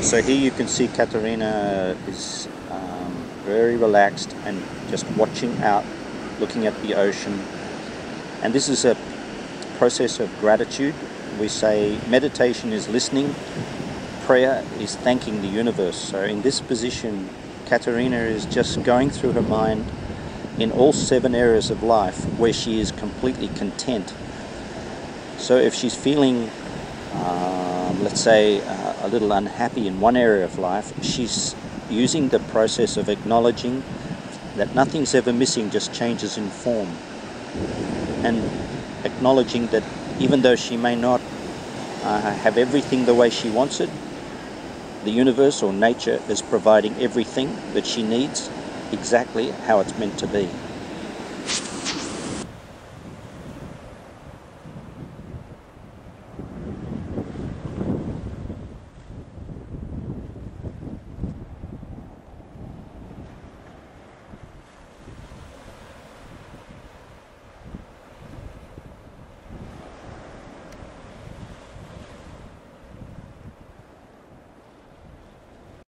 So here you can see Catorina is very relaxed and just watching out, looking at the ocean. And this is a process of gratitude. We say meditation is listening, prayer is thanking the universe. So in this position, Catorina is just going through her mind in all 7 areas of life where she is completely content. So if she's feeling, let's say, a little unhappy in one area of life, she's using the process of acknowledging that nothing's ever missing, just changes in form. And acknowledging that even though she may not have everything the way she wants it, the universe or nature is providing everything that she needs exactly how it's meant to be.